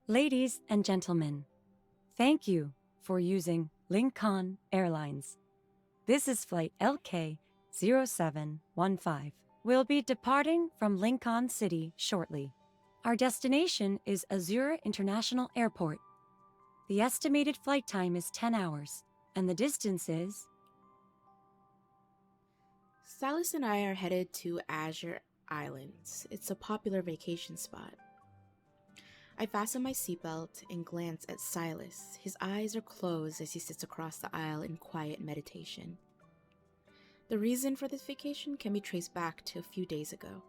Ladies and gentlemen, thank you for using Lincoln Airlines. This is flight LK0715. We'll be departing from Lincoln City shortly. Our destination is Azura International Airport. The estimated flight time is 10 hours, and the distance is... Sylus and I are headed to Azure Islands. It's a popular vacation spot. I fasten my seatbelt and glance at Sylus. His eyes are closed as he sits across the aisle in quiet meditation. The reason for this vacation can be traced back to a few days ago.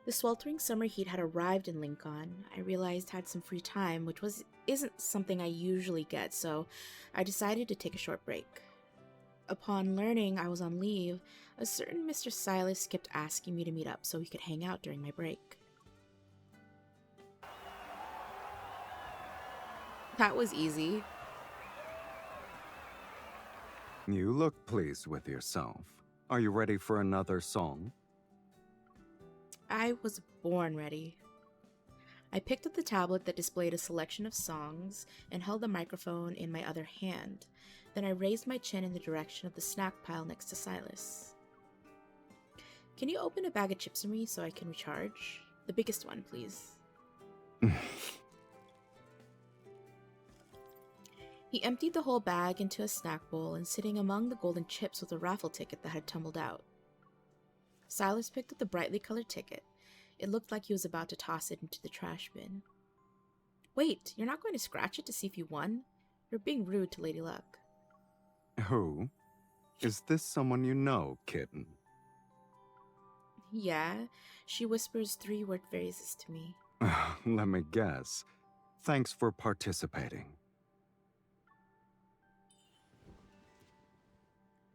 The sweltering summer heat had arrived in Lincoln. I realized I had some free time, which isn't something I usually get, so I decided to take a short break. Upon learning I was on leave, a certain Mr. Sylus kept asking me to meet up so we could hang out during my break. That was easy. You look pleased with yourself. Are you ready for another song? I was born ready. I picked up the tablet that displayed a selection of songs and held the microphone in my other hand. Then I raised my chin in the direction of the snack pile next to Sylus. Can you open a bag of chips for me so I can recharge? The biggest one, please. He emptied the whole bag into a snack bowl and sitting among the golden chips was a raffle ticket that had tumbled out. Sylus picked up the brightly colored ticket. It looked like he was about to toss it into the trash bin. Wait, you're not going to scratch it to see if you won? You're being rude to Lady Luck. Who? Is this someone you know, kitten? Yeah, she whispers 3-word phrases to me. Let me guess. Thanks for participating.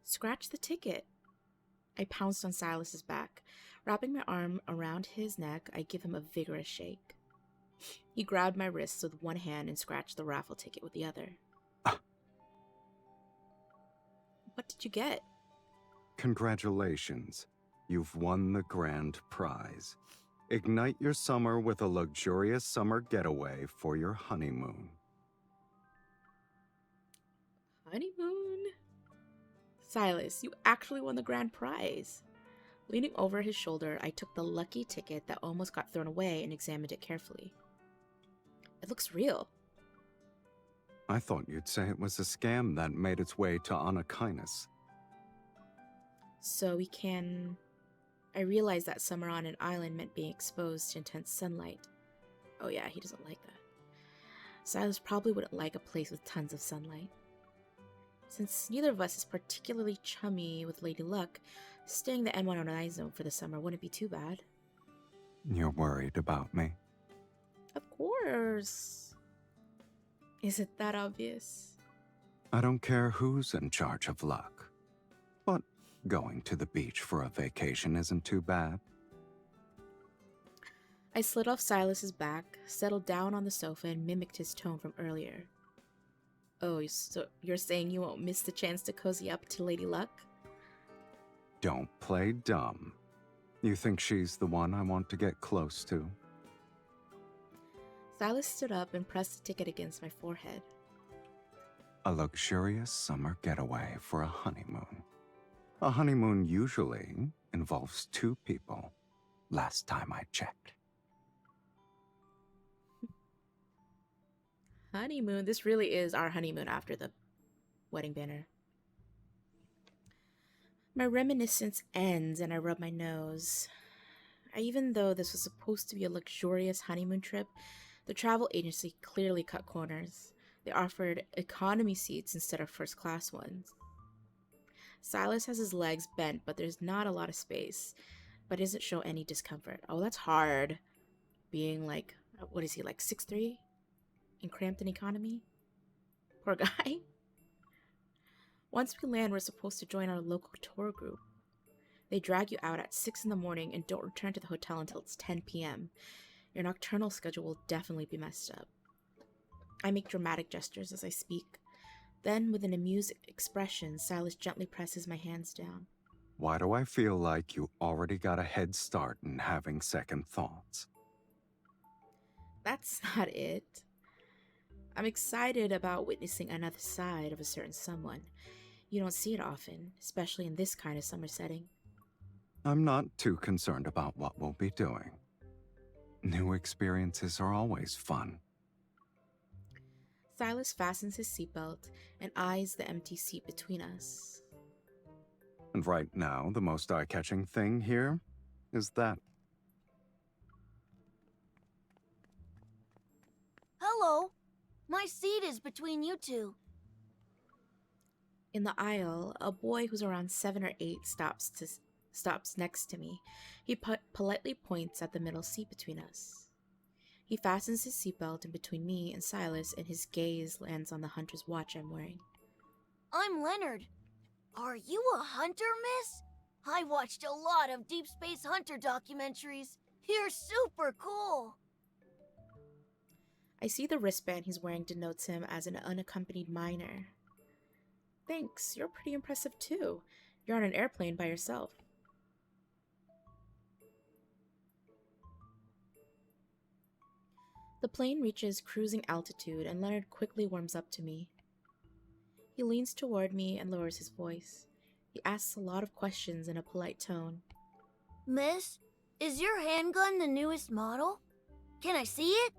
Scratch the ticket. I pounced on Sylus's back. Wrapping my arm around his neck, I give him a vigorous shake. He grabbed my wrists with one hand and scratched the raffle ticket with the other. What did you get? Congratulations. You've won the grand prize. Ignite your summer with a luxurious summer getaway for your honeymoon. Honeymoon? Sylus, you actually won the grand prize. Leaning over his shoulder, I took the lucky ticket that almost got thrown away and examined it carefully. It looks real. I thought you'd say it was a scam that made its way to Anakainis. So we can... I realized that summer on an island meant being exposed to intense sunlight. Oh yeah, he doesn't like that. Sylus probably wouldn't like a place with tons of sunlight. Since neither of us is particularly chummy with Lady Luck, staying the N109 zone for the summer wouldn't be too bad. You're worried about me? Of course. Is it that obvious? I don't care who's in charge of Luck. But going to the beach for a vacation isn't too bad. I slid off Sylus's back, settled down on the sofa, and mimicked his tone from earlier. Oh, so you're saying you won't miss the chance to cozy up to Lady Luck? Don't play dumb. You think she's the one I want to get close to? Sylus stood up and pressed the ticket against my forehead. A luxurious summer getaway for a honeymoon. A honeymoon usually involves 2 people, last time I checked. Honeymoon? This really is our honeymoon after the wedding banner. My reminiscence ends and I rub my nose. Even though this was supposed to be a luxurious honeymoon trip, the travel agency clearly cut corners. They offered economy seats instead of first-class ones. Sylus has his legs bent, but there's not a lot of space, but doesn't show any discomfort. Oh, that's hard. Being like, what is he, like 6'3"? In cramped economy? Poor guy. Once we land, we're supposed to join our local tour group. They drag you out at 6 in the morning and don't return to the hotel until it's 10 p.m. Your nocturnal schedule will definitely be messed up. I make dramatic gestures as I speak. Then, with an amused expression, Sylus gently presses my hands down. Why do I feel like you already got a head start in having second thoughts? That's not it. I'm excited about witnessing another side of a certain someone. You don't see it often, especially in this kind of summer setting. I'm not too concerned about what we'll be doing. New experiences are always fun. Silas fastens his seatbelt and eyes the empty seat between us. And right now, the most eye-catching thing here is that. Hello. My seat is between you two. In the aisle, a boy who's around 7 or 8 stops next to me. He politely points at the middle seat between us. He fastens his seatbelt in between me and Silas, and his gaze lands on the hunter's watch I'm wearing. I'm Leonard. Are you a hunter, miss? I watched a lot of Deepspace hunter documentaries. You're super cool. I see the wristband he's wearing denotes him as an unaccompanied minor. Thanks, you're pretty impressive too. You're on an airplane by yourself. The plane reaches cruising altitude and Leonard quickly warms up to me. He leans toward me and lowers his voice. He asks a lot of questions in a polite tone. Miss, is your handgun the newest model? Can I see it?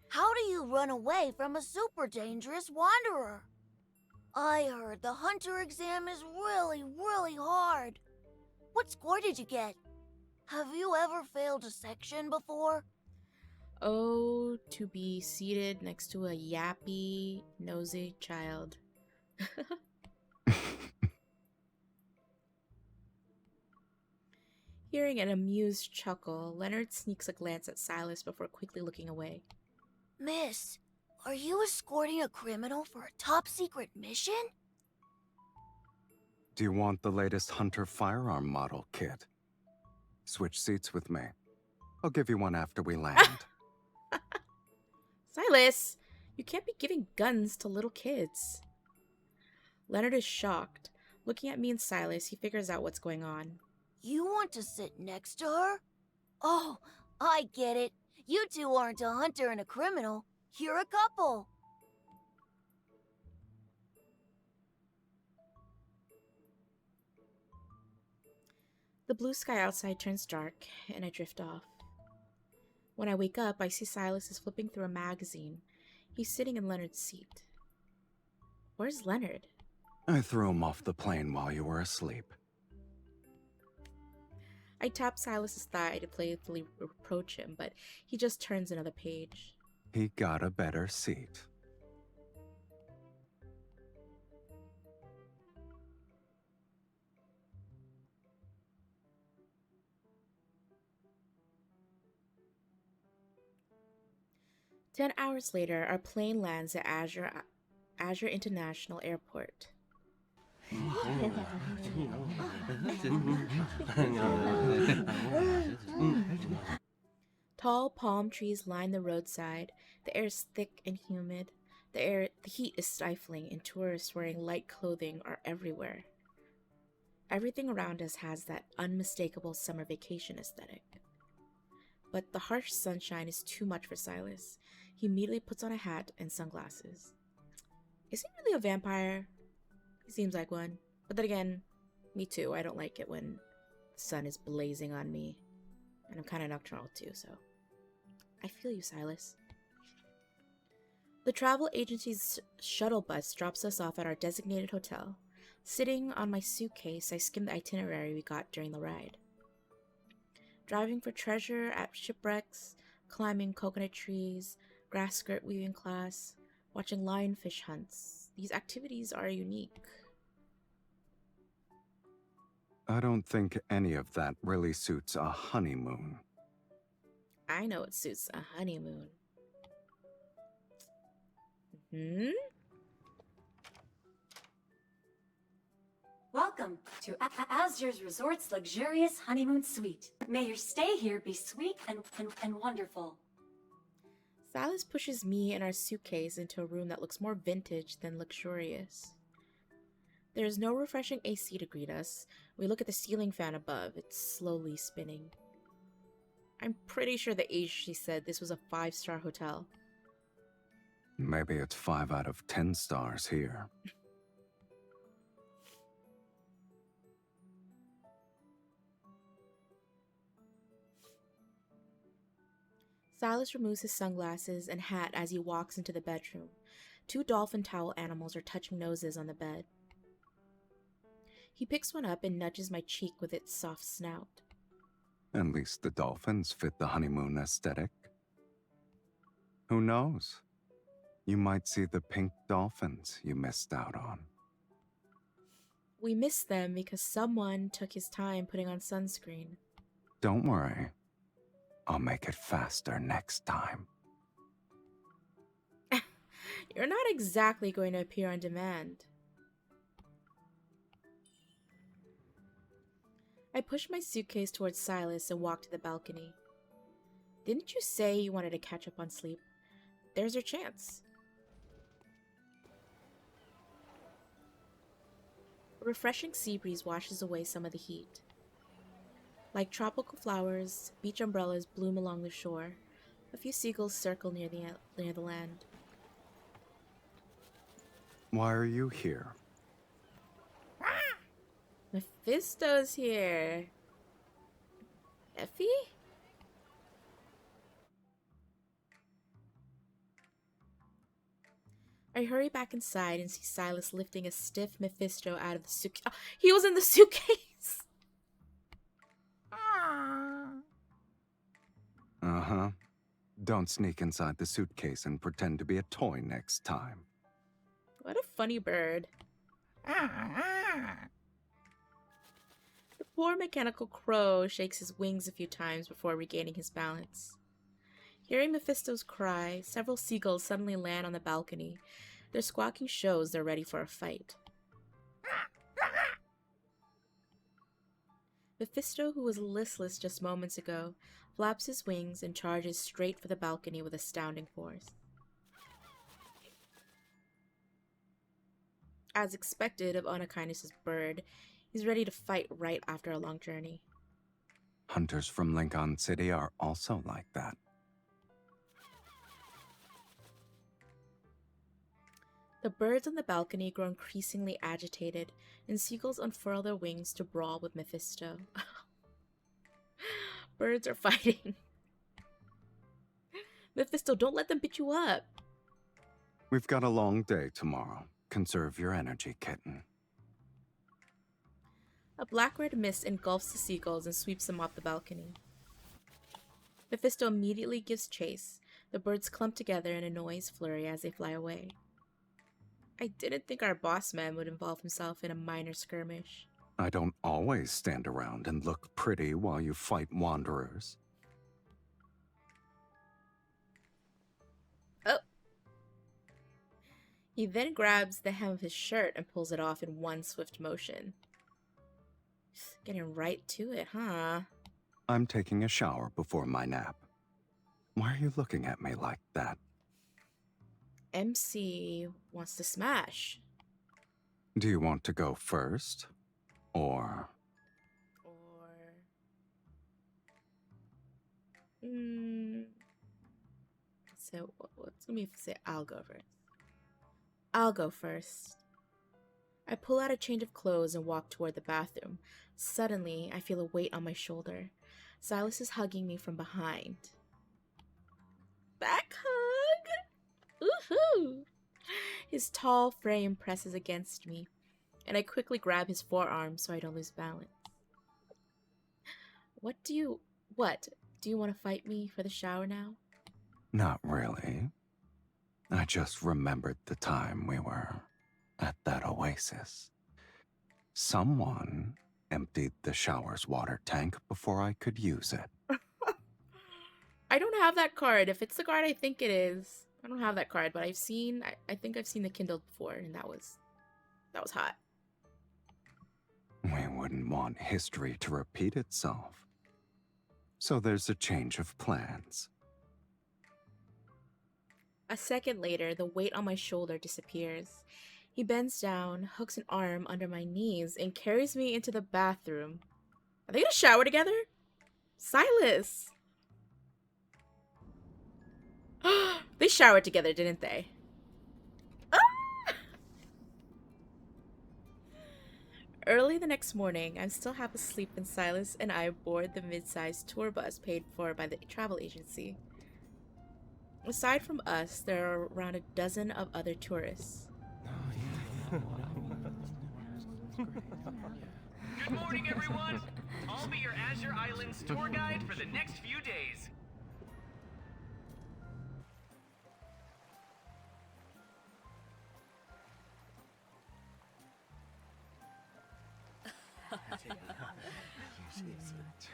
How do you run away from a super dangerous wanderer? I heard the hunter exam is really, really hard. What score did you get? Have you ever failed a section before? Oh, to be seated next to a yappy, nosy child. Hearing an amused chuckle, Leonard sneaks a glance at Silas before quickly looking away. Miss, are you escorting a criminal for a top-secret mission? Do you want the latest Hunter firearm model, kid? Switch seats with me. I'll give you one after we land. Silas, you can't be giving guns to little kids. Leonard is shocked. Looking at me and Silas, he figures out what's going on. You want to sit next to her? Oh, I get it. You two aren't a hunter and a criminal. You're a couple. The blue sky outside turns dark, and I drift off. When I wake up, I see Silas is flipping through a magazine. He's sitting in Leonard's seat. Where's Leonard? I threw him off the plane while you were asleep. I tap Silas's thigh to playfully reproach him, but he just turns another page. He got a better seat. Ten hours later, our plane lands at Azure International Airport. Tall palm trees line the roadside. The air is thick and humid. The heat is stifling, and tourists wearing light clothing are everywhere. Everything around us has that unmistakable summer vacation aesthetic. But the harsh sunshine is too much for Silas. He immediately puts on a hat and sunglasses. Is he really a vampire? He seems like one. But then again, me too. I don't like it when the sun is blazing on me. And I'm kind of nocturnal too, so I feel you, Silas. The travel agency's shuttle bus drops us off at our designated hotel. Sitting on my suitcase, I skim the itinerary we got during the ride. Driving for treasure at shipwrecks, climbing coconut trees, grass skirt weaving class, watching lionfish hunts. These activities are unique. I don't think any of that really suits a honeymoon. I know it suits a honeymoon. Welcome to Azure's Resort's luxurious honeymoon suite. May your stay here be sweet and wonderful. Silas pushes me and our suitcase into a room that looks more vintage than luxurious. There's no refreshing AC to greet us. We look at the ceiling fan above. It's slowly spinning. I'm pretty sure the agency said this was a 5-star hotel. Maybe it's 5 out of 10 stars here. Sylus removes his sunglasses and hat as he walks into the bedroom. 2 dolphin towel animals are touching noses on the bed. He picks one up and nudges my cheek with its soft snout. At least the dolphins fit the honeymoon aesthetic. Who knows? You might see the pink dolphins you missed out on. We missed them because someone took his time putting on sunscreen. Don't worry. I'll make it faster next time. You're not exactly going to appear on demand. I push my suitcase towards Sylus and walk to the balcony. Didn't you say you wanted to catch up on sleep? There's your chance. A refreshing sea breeze washes away some of the heat. Like tropical flowers, beach umbrellas bloom along the shore. A few seagulls circle near the land. Why are you here? Mephisto's here. Effie? I hurry back inside and see Sylus lifting a stiff Mephisto out of the suitcase. Oh, he was in the suitcase! Uh-huh. Don't sneak inside the suitcase and pretend to be a toy next time. What a funny bird. The poor mechanical crow shakes his wings a few times before regaining his balance. Hearing Mephisto's cry, several seagulls suddenly land on the balcony. Their squawking shows they're ready for a fight. Mephisto, who was listless just moments ago, flaps his wings and charges straight for the balcony with astounding force. As expected of Onakindness's bird, he's ready to fight right after a long journey. Hunters from Lincoln City are also like that. The birds on the balcony grow increasingly agitated, and seagulls unfurl their wings to brawl with Mephisto. Birds are fighting. Mephisto, don't let them beat you up. We've got a long day tomorrow. Conserve your energy, kitten. A black-red mist engulfs the seagulls and sweeps them off the balcony. Mephisto immediately gives chase. The birds clump together in a noise flurry as they fly away. I didn't think our boss man would involve himself in a minor skirmish. I don't always stand around and look pretty while you fight wanderers. Oh! He then grabs the hem of his shirt and pulls it off in one swift motion. Getting right to it, huh? I'm taking a shower before my nap. Why are you looking at me like that? MC wants to smash. Do you want to go first? Or... So, what's gonna be if I say I'll go first? I'll go first. I pull out a change of clothes and walk toward the bathroom. Suddenly, I feel a weight on my shoulder. Sylus is hugging me from behind. Back hug! Woohoo! His tall frame presses against me, and I quickly grab his forearm so I don't lose balance. What? Do you want to fight me for the shower now? Not really. I just remembered the time we were at that oasis. Someone emptied the shower's water tank before I could use it. I don't have that card. If it's the card I think it is, I don't have that card, but I think I've seen the Kindle before, and that was hot. We wouldn't want history to repeat itself. So there's a change of plans. A second later, the weight on my shoulder disappears. He bends down, hooks an arm under my knees, and carries me into the bathroom. Are they gonna shower together? Sylus! They showered together, didn't they? Ah! Early the next morning, I'm still half asleep when Sylus and I board the mid-sized tour bus paid for by the travel agency. Aside from us, there are around a dozen of other tourists. Good morning, everyone! I'll be your Azure Islands tour guide for the next few days.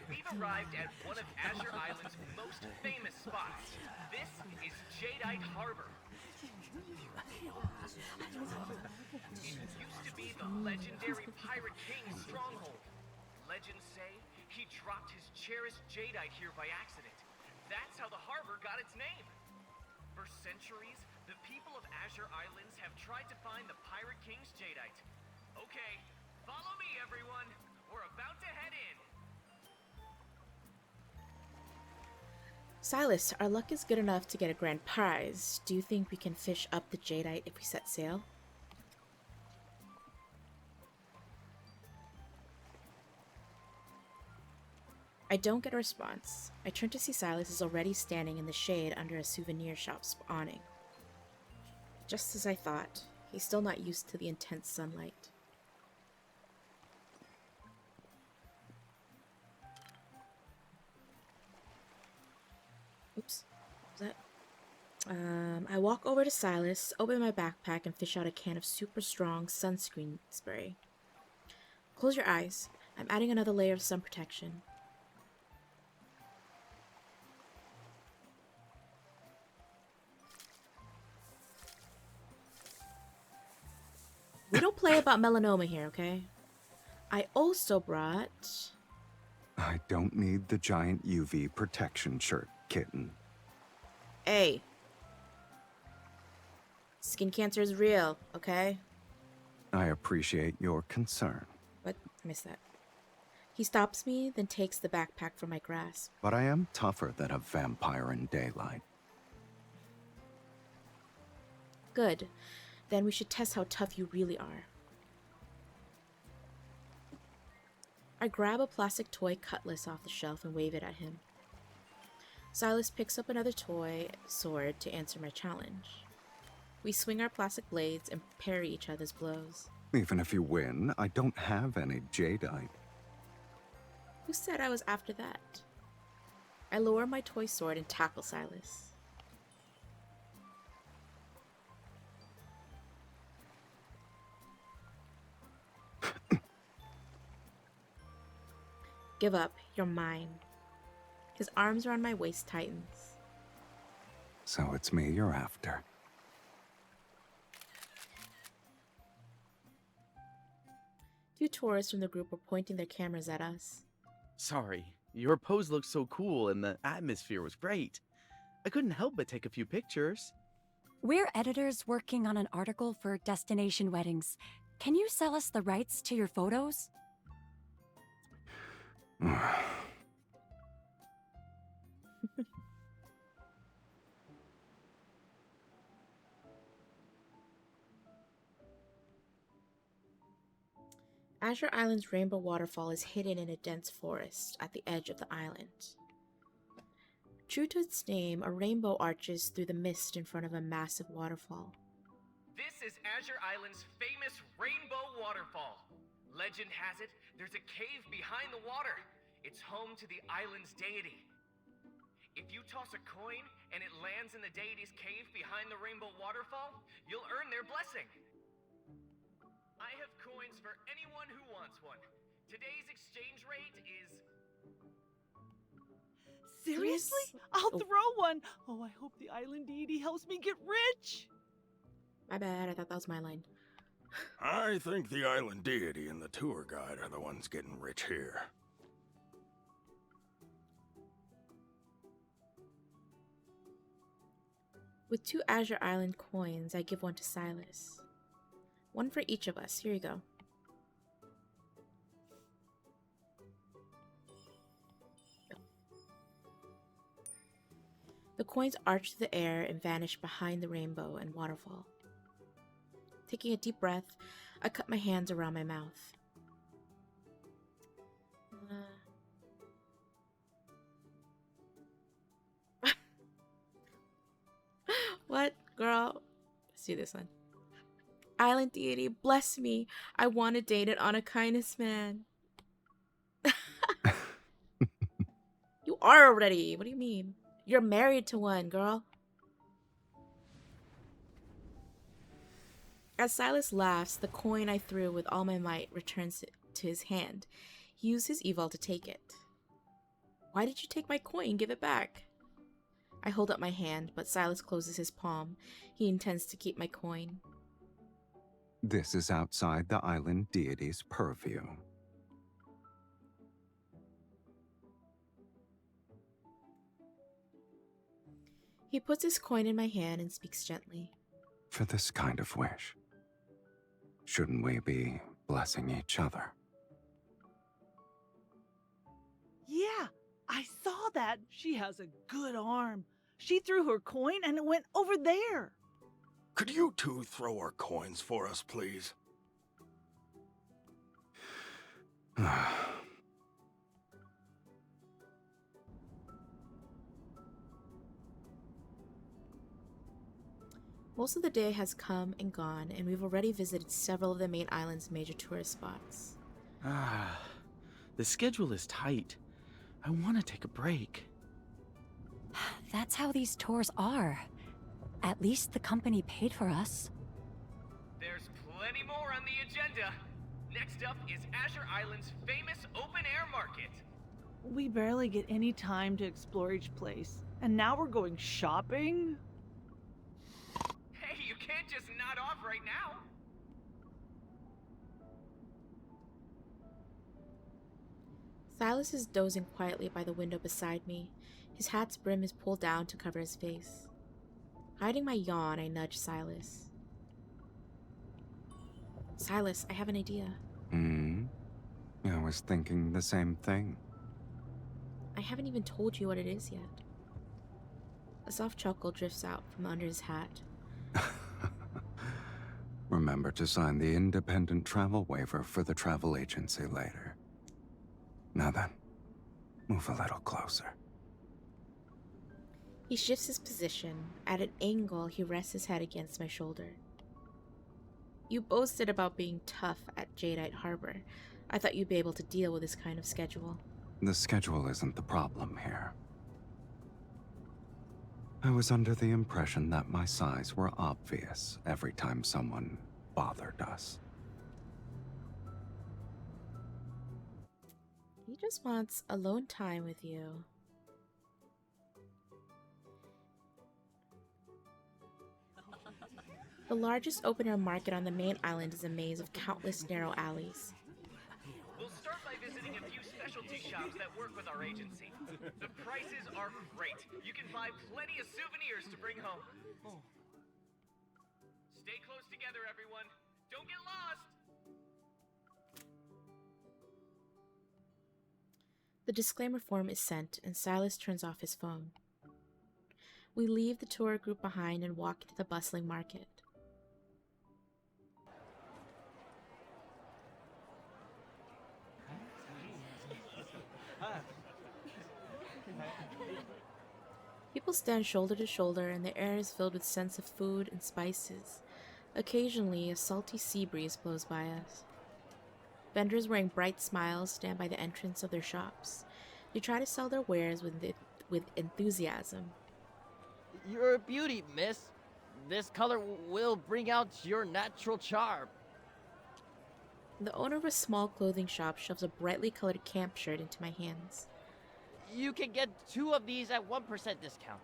We've arrived at one of Azure Island's most famous spots. This is Jadeite Harbor. It used to be the legendary Pirate King's stronghold. Legends say he dropped his cherished jadeite here by accident. That's how the harbor got its name. For centuries, the people of Azure Islands have tried to find the Pirate King's jadeite. Okay, follow me, everyone. We're about to head in. Sylus, our luck is good enough to get a grand prize. Do you think we can fish up the jadeite if we set sail? I don't get a response. I turn to see Sylus is already standing in the shade under a souvenir shop's awning. Just as I thought, he's still not used to the intense sunlight. Oops. What was that? I walk over to Sylus, open my backpack, and fish out a can of super strong sunscreen spray. Close your eyes. I'm adding another layer of sun protection. We don't play about melanoma here, okay? I also brought... I don't need the giant UV protection shirt, kitten. Hey. Skin cancer is real, okay? I appreciate your concern, What? I missed that. He stops me, then takes the backpack from my grasp. but I am tougher than a vampire in daylight. Good. Then we should test how tough you really are. I grab a plastic toy cutlass off the shelf and wave it at him. Sylus picks up another toy sword to answer my challenge. We swing our plastic blades and parry each other's blows. Even if you win, I don't have any jadeite. Who said I was after that? I lower my toy sword and tackle Sylus. Give up, you're mine. His arms around my waist tightens. So it's me you're after. Two tourists from the group were pointing their cameras at us. Sorry, your pose looked so cool and the atmosphere was great. I couldn't help but take a few pictures. We're editors working on an article for Destination Weddings. Can you sell us the rights to your photos? Azure Island's rainbow waterfall is hidden in a dense forest at the edge of the island. True to its name, a rainbow arches through the mist in front of a massive waterfall. This is Azure Island's famous rainbow waterfall. Legend has it, there's a cave behind the water. It's home to the island's deity. If you toss a coin and it lands in the deity's cave behind the rainbow waterfall, you'll earn their blessing. I have coins for anyone who wants one. Today's exchange rate is... Seriously? Please? I'll Oh. throw one. Oh, I hope the island deity helps me get rich. My bad, I thought that was my line. I think the island deity and the tour guide are the ones getting rich here. With 2 Azure Island coins, I give one to Sylus. One for each of us. Here you go. The coins arched through the air and vanished behind the rainbow and waterfall. Taking a deep breath, I cut my hands around my mouth. What, girl? Let's do this one. Island deity, bless me. I want to date it on a kindness man. You are already. What do you mean? You're married to one, girl. As Sylus laughs, the coin I threw with all my might returns to his hand. He used his evil to take it. Why did you take my coin? Give it back. I hold up my hand, but Sylus closes his palm. He intends to keep my coin. This is outside the island deity's purview. He puts his coin in my hand and speaks gently. For this kind of wish, shouldn't we be blessing each other? Yeah, I saw that. She has a good arm. She threw her coin and it went over there. Could you two throw our coins for us, please? Most of the day has come and gone, and we've already visited several of the main island's major tourist spots. The schedule is tight. I want to take a break. That's how these tours are. At least the company paid for us. There's plenty more on the agenda. Next up is Azure Island's famous open-air market. We barely get any time to explore each place. And now we're going shopping? Hey, you can't just nod off right now. Sylus is dozing quietly by the window beside me. His hat's brim is pulled down to cover his face. Hiding my yawn, I nudge Sylus. Sylus, I have an idea. I was thinking the same thing. I haven't even told you what it is yet. A soft chuckle drifts out from under his hat. Remember to sign the independent travel waiver for the travel agency later. Now then, move a little closer. He shifts his position. At an angle, he rests his head against my shoulder. You boasted about being tough at Jadeite Harbor. I thought you'd be able to deal with this kind of schedule. The schedule isn't the problem here. I was under the impression that my size were obvious every time someone bothered us. He just wants alone time with you. The largest open-air market on the main island is a maze of countless narrow alleys. We'll start by visiting a few specialty shops that work with our agency. The prices are great. You can buy plenty of souvenirs to bring home. Stay close together, everyone. Don't get lost. The disclaimer form is sent, and Sylus turns off his phone. We leave the tour group behind and walk into the bustling market. People stand shoulder to shoulder, and the air is filled with scents of food and spices. Occasionally, a salty sea breeze blows by us. Vendors wearing bright smiles stand by the entrance of their shops. They try to sell their wares with enthusiasm. You're a beauty, miss. This color will bring out your natural charm. The owner of a small clothing shop shoves a brightly colored camp shirt into my hands. You can get 2 of these at 1% discount.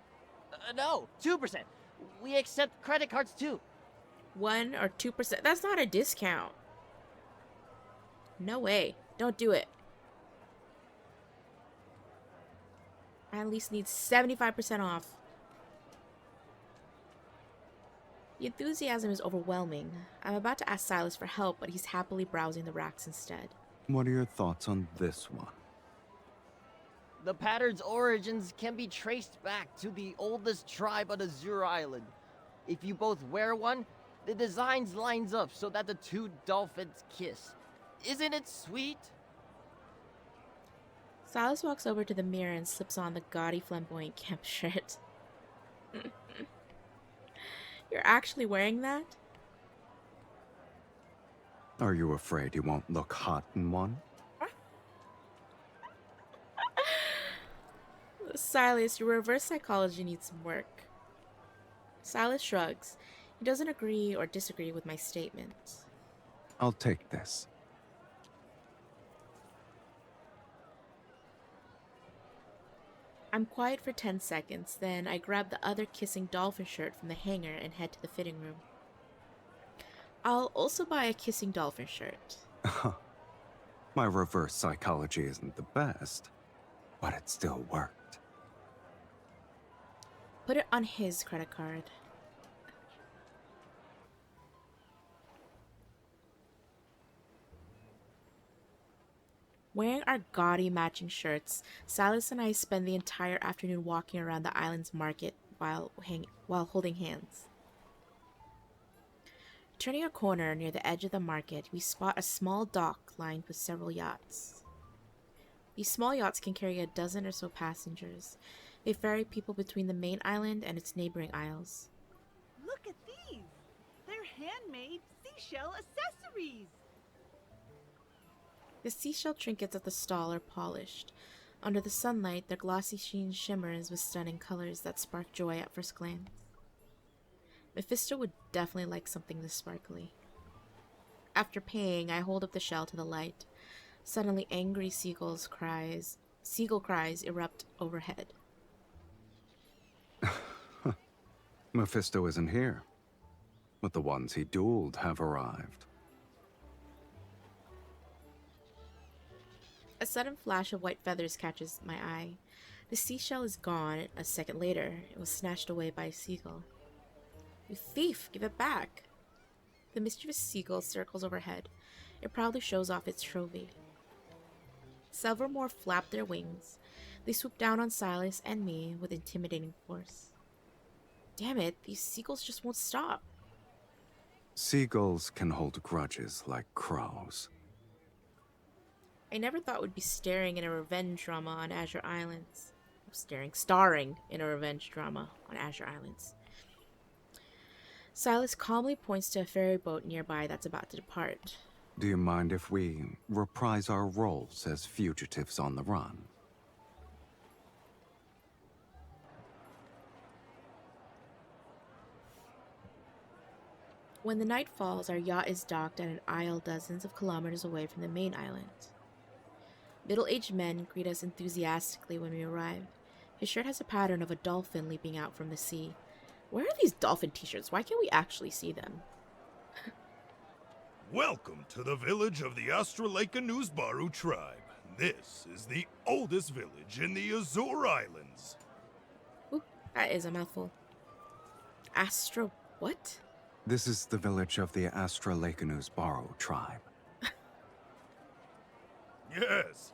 No, 2%. We accept credit cards too. 1 or 2%? That's not a discount. No way. Don't do it. I at least need 75% off. The enthusiasm is overwhelming. I'm about to ask Sylus for help, but he's happily browsing the racks instead. What are your thoughts on this one? The pattern's origins can be traced back to the oldest tribe on Azure Island. If you both wear one, the designs lines up so that the two dolphins kiss. Isn't it sweet? Sylus walks over to the mirror and slips on the gaudy flamboyant camp shirt. You're actually wearing that? Are you afraid you won't look hot in one? Sylus, your reverse psychology needs some work. Sylus shrugs. He doesn't agree or disagree with my statement. I'll take this. I'm quiet for 10 seconds, then I grab the other kissing dolphin shirt from the hanger and head to the fitting room. I'll also buy a kissing dolphin shirt. My reverse psychology isn't the best, but it still worked. Put it on his credit card. Wearing our gaudy matching shirts, Sylus and I spend the entire afternoon walking around the island's market while holding hands. Turning a corner near the edge of the market, we spot a small dock lined with several yachts. These small yachts can carry a dozen or so passengers. They ferry people between the main island and its neighboring isles. Look at these! They're handmade seashell accessories! The seashell trinkets at the stall are polished. Under the sunlight, their glossy sheen shimmers with stunning colors that spark joy at first glance. Mephisto would definitely like something this sparkly. After paying, I hold up the shell to the light. Suddenly, angry seagull cries erupt overhead. Mephisto isn't here, but the ones he dueled have arrived. A sudden flash of white feathers catches my eye. The seashell is gone. A second later, it was snatched away by a seagull. You thief, give it back! The mischievous seagull circles overhead. It proudly shows off its trophy. Several more flap their wings. They swoop down on Sylus and me with intimidating force. Damn it, these seagulls just won't stop. Seagulls can hold grudges like crows. I never thought we'd be staring in a revenge drama on Azure Islands. Starring in a revenge drama on Azure Islands. Sylus calmly points to a ferry boat nearby that's about to depart. Do you mind if we reprise our roles as fugitives on the run? When the night falls, our yacht is docked at an isle dozens of kilometers away from the main island. Middle-aged men greet us enthusiastically when we arrive. His shirt has a pattern of a dolphin leaping out from the sea. Where are these dolphin t-shirts? Why can't we actually see them? Welcome to the village of the Astrolacanusbaru tribe. This is the oldest village in the Azure Islands. Ooh, that is a mouthful. Astro... what? This is the village of the Astrolacanusbaru tribe. Yes.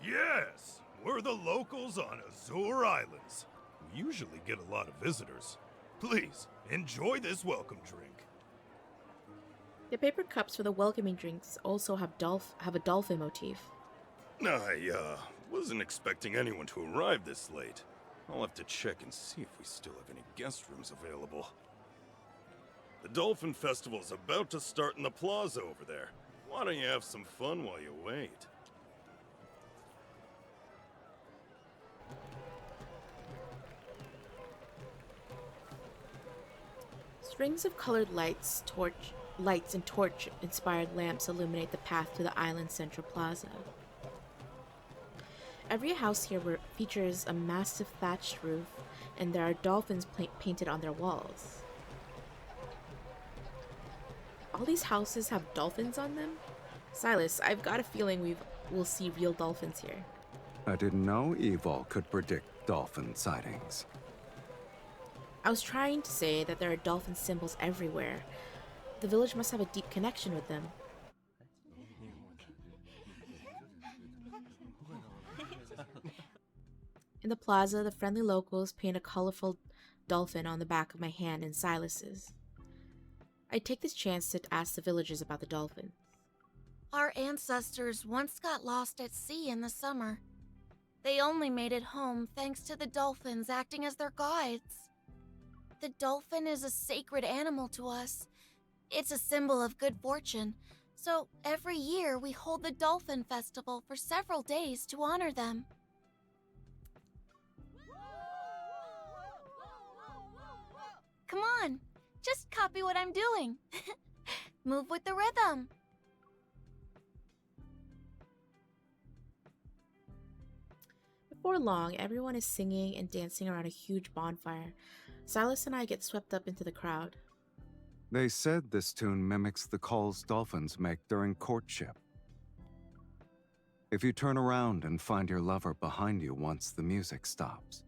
We're the locals on Azure Islands. We usually get a lot of visitors. Please, enjoy this welcome drink. The paper cups for the welcoming drinks also have a dolphin motif. I wasn't expecting anyone to arrive this late. I'll have to check and see if we still have any guest rooms available. The Dolphin Festival's about to start in the plaza over there. Why don't you have some fun while you wait? Strings of colored lights and torch-inspired lamps illuminate the path to the island's central plaza. Every house here features a massive thatched roof, and there are dolphins painted on their walls. All these houses have dolphins on them? Sylus, I've got a feeling we'll see real dolphins here. I didn't know Evil could predict dolphin sightings. I was trying to say that there are dolphin symbols everywhere. The village must have a deep connection with them. In the plaza, the friendly locals paint a colorful dolphin on the back of my hand and Sylus's. I take this chance to ask the villagers about the dolphin. Our ancestors once got lost at sea in the summer. They only made it home thanks to the dolphins acting as their guides. The dolphin is a sacred animal to us. It's a symbol of good fortune, so every year we hold the Dolphin Festival for several days to honor them. Come on, just copy what I'm doing. Move with the rhythm. Before long, everyone is singing and dancing around a huge bonfire. Sylus and I get swept up into the crowd. They said this tune mimics the calls dolphins make during courtship. If you turn around and find your lover behind you once the music stops,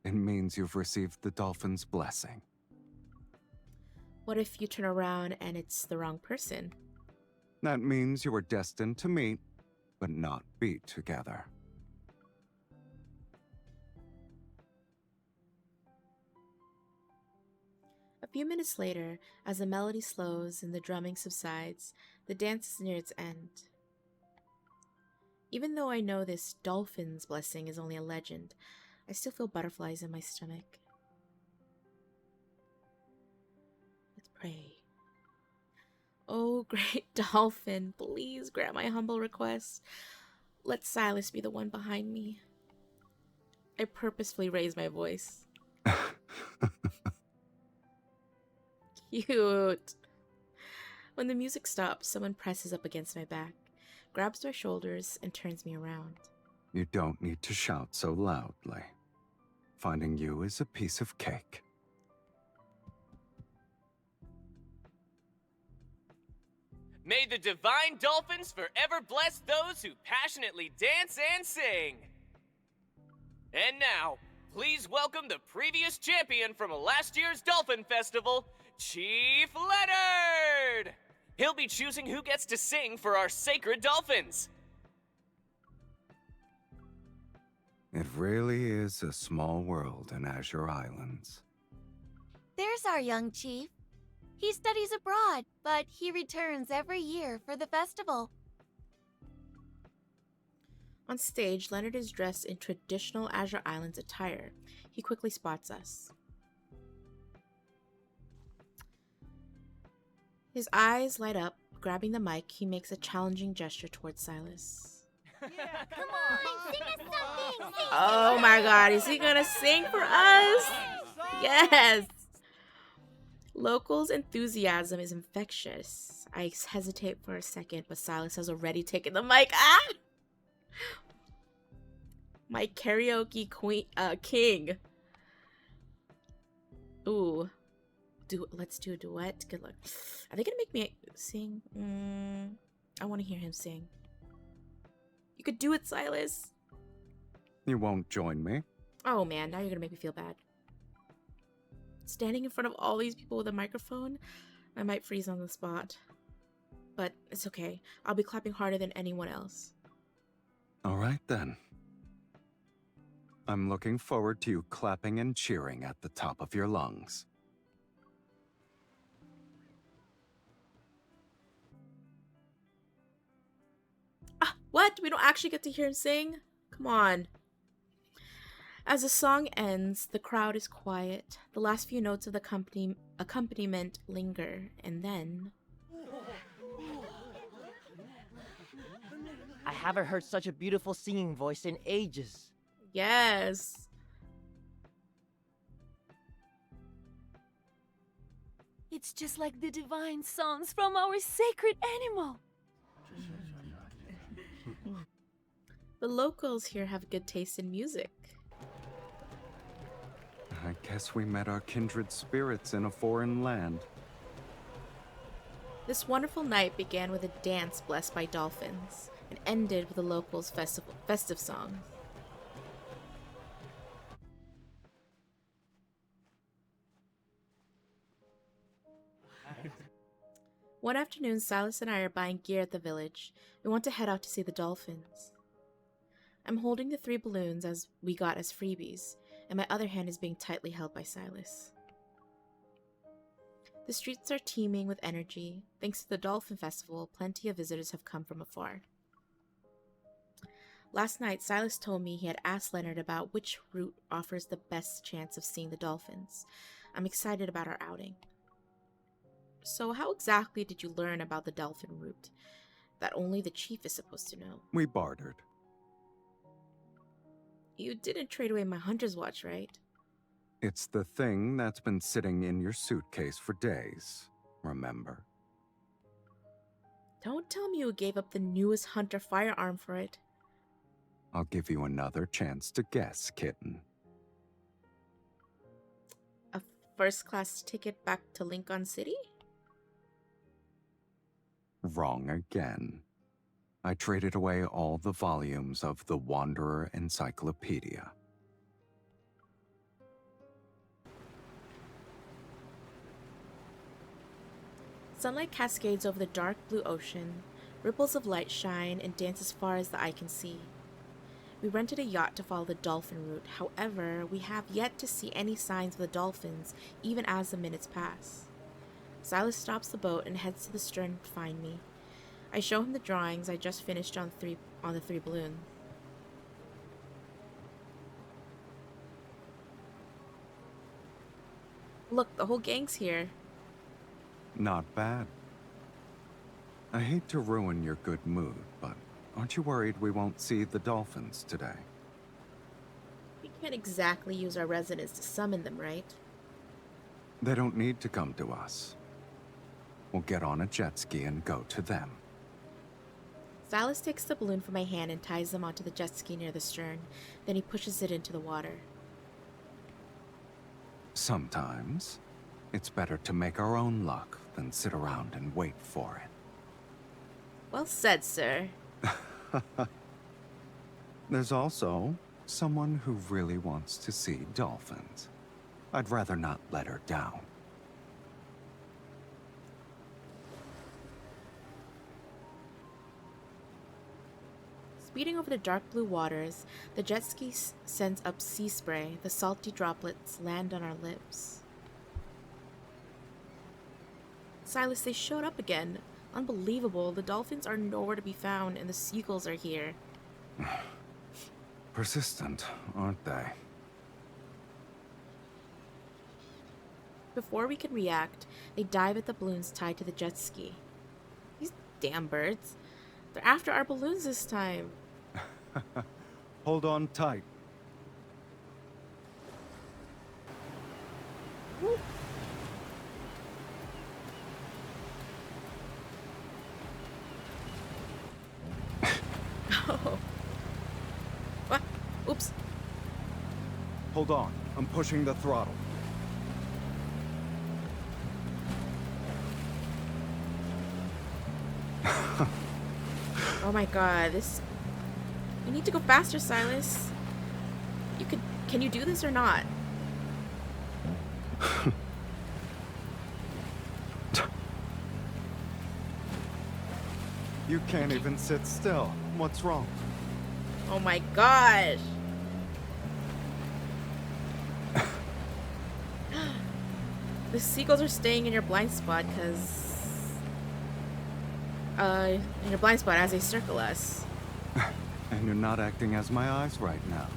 it means you've received the dolphin's blessing. What if you turn around and it's the wrong person? That means you are destined to meet, but not be together. A few minutes later, as the melody slows and the drumming subsides, the dance is near its end. Even though I know this dolphin's blessing is only a legend, I still feel butterflies in my stomach. Let's pray. Oh, great dolphin, please grant my humble request. Let Sylus be the one behind me. I purposefully raise my voice. Cute. When the music stops, someone presses up against my back, grabs my shoulders, and turns me around. You don't need to shout so loudly. Finding you is a piece of cake. May the divine dolphins forever bless those who passionately dance and sing. And now, please welcome the previous champion from last year's Dolphin Festival, Chief Leonard! He'll be choosing who gets to sing for our sacred dolphins. It really is a small world in Azure Islands. There's our young chief. He studies abroad, but he returns every year for the festival. On stage, Leonard is dressed in traditional Azure Islands attire. He quickly spots us. His eyes light up. Grabbing the mic, he makes a challenging gesture towards Sylus. Yeah, Come on, sing us something! Sing Oh my god, is he gonna sing for us? Yes! Locals' enthusiasm is infectious. I hesitate for a second, but Sylus has already taken the mic. Ah! My karaoke king. Ooh. Let's do a duet. Good luck. Are they gonna make me sing? I want to hear him sing. You could do it, Sylus. You won't join me? Oh man, now you're gonna make me feel bad. Standing in front of all these people with a microphone, I might freeze on the spot. But it's okay. I'll be clapping harder than anyone else. All right then. I'm looking forward to you clapping and cheering at the top of your lungs. What? We don't actually get to hear him sing? Come on. As the song ends, the crowd is quiet. The last few notes of the accompaniment linger, and then... I haven't heard such a beautiful singing voice in ages. Yes. It's just like the divine songs from our sacred animal. The locals here have good taste in music. I guess we met our kindred spirits in a foreign land. This wonderful night began with a dance blessed by dolphins and ended with the locals' festive songs. One afternoon, Silas and I are buying gear at the village. We want to head out to see the dolphins. I'm holding the 3 balloons as we got as freebies, and my other hand is being tightly held by Sylus. The streets are teeming with energy. Thanks to the Dolphin Festival, plenty of visitors have come from afar. Last night, Sylus told me he had asked Leonard about which route offers the best chance of seeing the dolphins. I'm excited about our outing. So how exactly did you learn about the dolphin route that only the chief is supposed to know? We bartered. You didn't trade away my hunter's watch, right? It's the thing that's been sitting in your suitcase for days, remember? Don't tell me you gave up the newest hunter firearm for it. I'll give you another chance to guess, kitten. A first-class ticket back to Lincoln City? Wrong again. I traded away all the volumes of the Wanderer Encyclopedia. Sunlight cascades over the dark blue ocean. Ripples of light shine and dance as far as the eye can see. We rented a yacht to follow the dolphin route. However, we have yet to see any signs of the dolphins, even as the minutes pass. Sylus stops the boat and heads to the stern to find me. I show him the drawings I just finished on the 3 balloons. Look, the whole gang's here. Not bad. I hate to ruin your good mood, but aren't you worried we won't see the dolphins today? We can't exactly use our residence to summon them, right? They don't need to come to us. We'll get on a jet ski and go to them. Sylus takes the balloon from my hand and ties them onto the jet ski near the stern. Then he pushes it into the water. Sometimes, it's better to make our own luck than sit around and wait for it. Well said, sir. There's also someone who really wants to see dolphins. I'd rather not let her down. Speeding over the dark blue waters, the jet ski sends up sea spray. The salty droplets land on our lips. Sylus, they showed up again. Unbelievable. The dolphins are nowhere to be found, and the seagulls are here. Persistent, aren't they? Before we can react, they dive at the balloons tied to the jet ski. These damn birds. They're after our balloons this time. Hold on tight. Woo. Oh. What? Oops. Hold on. I'm pushing the throttle. Oh my god, this... You need to go faster, Sylus. Can you do this or not? You can't even sit still. What's wrong? Oh my gosh. The seagulls are staying in your blind spot because... in your blind spot as they circle us. And you're not acting as my eyes right now.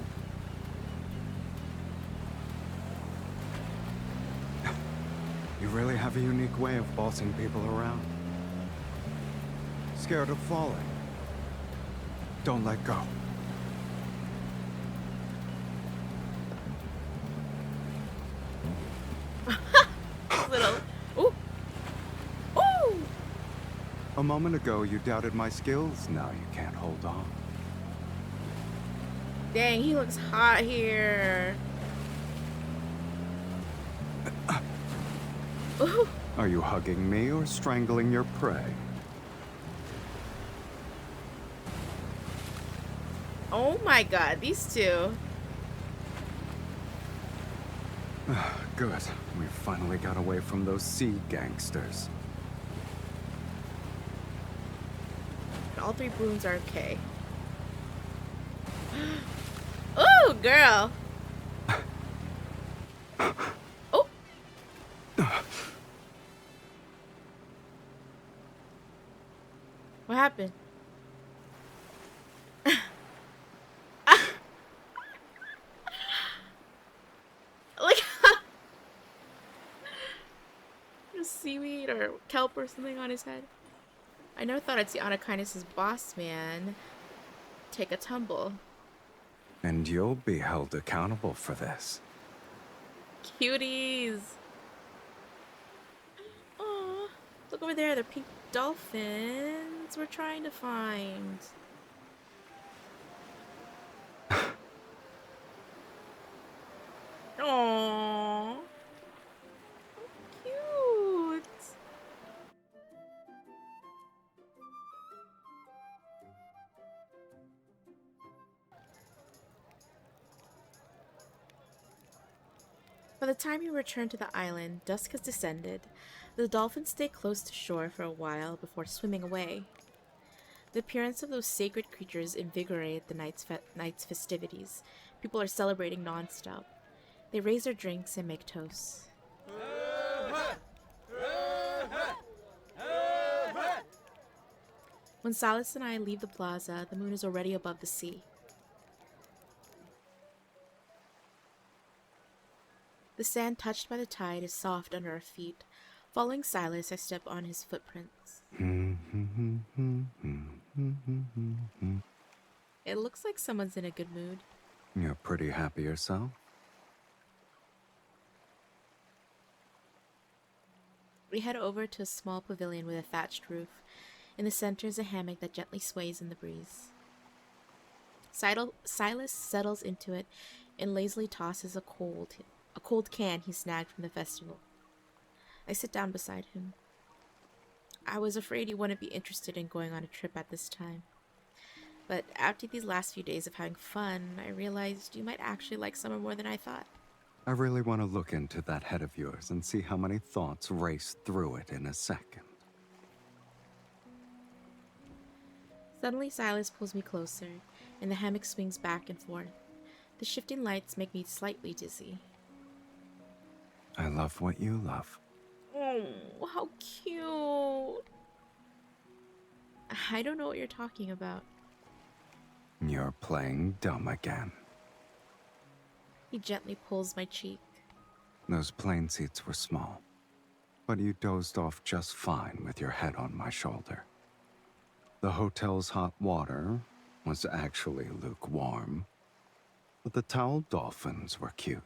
You really have a unique way of bossing people around. Scared of falling? Don't let go. Little... Ooh! Ooh! A moment ago, you doubted my skills. Now you can't hold on. Dang, he looks hot here. Ooh. Are you hugging me or strangling your prey? Oh my god, these two. Good. We finally got away from those sea gangsters. All 3 balloons are okay. Oh, girl. Oh. What happened? Like seaweed or kelp or something on his head. I never thought I'd see Anakinus' boss man take a tumble. And you'll be held accountable for this. Cuties. Aw, look over there, the pink dolphins we're trying to find. Aww. Cute. By the time you return to the island, dusk has descended. The dolphins stay close to shore for a while before swimming away. The appearance of those sacred creatures invigorate the night's festivities. People are celebrating non-stop. They raise their drinks and make toasts. When Sylus and I leave the plaza, the moon is already above the sea. The sand touched by the tide is soft under our feet. Following Sylus, I step on his footprints. It looks like someone's in a good mood. You're pretty happy yourself? We head over to a small pavilion with a thatched roof. In the center is a hammock that gently sways in the breeze. Sylus settles into it and lazily tosses a cold can he snagged from the festival. I sit down beside him. I was afraid you wouldn't be interested in going on a trip at this time. But after these last few days of having fun, I realized you might actually like summer more than I thought. I really want to look into that head of yours and see how many thoughts race through it in a second. Suddenly, Sylus pulls me closer, and the hammock swings back and forth. The shifting lights make me slightly dizzy. I love what you love. Oh, how cute. I don't know what you're talking about. You're playing dumb again. He gently pulls my cheek. Those plane seats were small, but you dozed off just fine with your head on my shoulder. The hotel's hot water was actually lukewarm, but the towel dolphins were cute.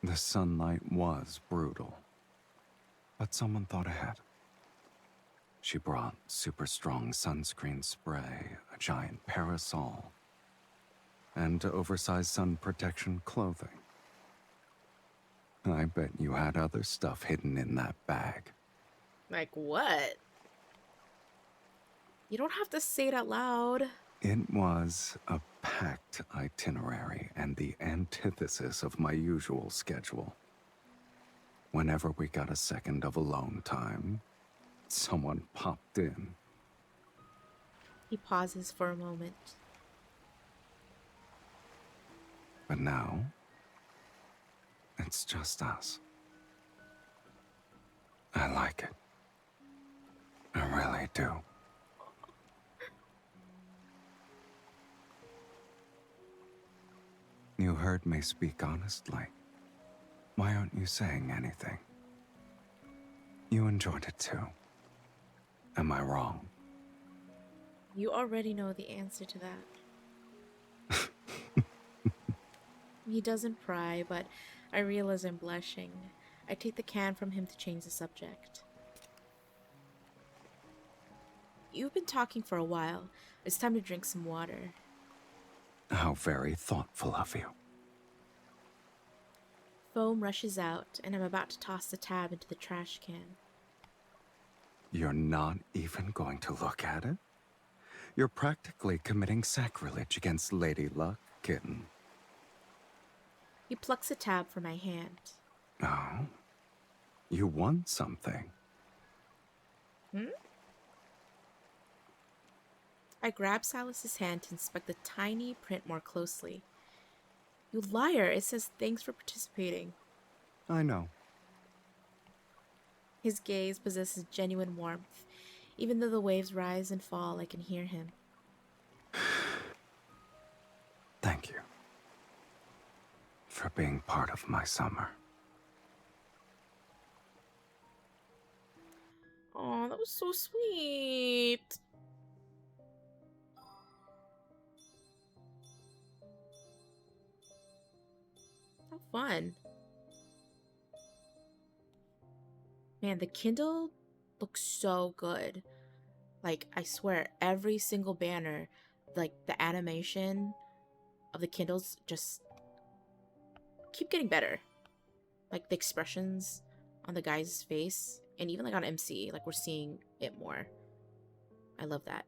The sunlight was brutal, but someone thought ahead. She brought super strong sunscreen spray, a giant parasol, and oversized sun protection clothing. I bet you had other stuff hidden in that bag. Like what? You don't have to say it out loud. It was a packed itinerary and the antithesis of my usual schedule. Whenever we got a second of alone time, someone popped in. He pauses for a moment. But now, it's just us. I like it. I really do. You heard me speak honestly. Why aren't you saying anything? You enjoyed it too. Am I wrong? You already know the answer to that. He doesn't pry, but I realize I'm blushing. I take the can from him to change the subject. You've been talking for a while. It's time to drink some water. How very thoughtful of you. Foam rushes out, and I'm about to toss the tab into the trash can. You're not even going to look at it? You're practically committing sacrilege against Lady Luck, kitten. He plucks the tab from my hand. Oh? You won something. I grab Silas's hand to inspect the tiny print more closely. You liar, it says thanks for participating. I know. His gaze possesses genuine warmth. Even though the waves rise and fall, I can hear him. Thank you for being part of my summer. Oh, that was so sweet. How fun. Man, the Kindle looks so good. Like, I swear, every single banner, like, the animation of the Kindles just keep getting better. Like, the expressions on the guy's face, and even, like, on MC, like, we're seeing it more. I love that.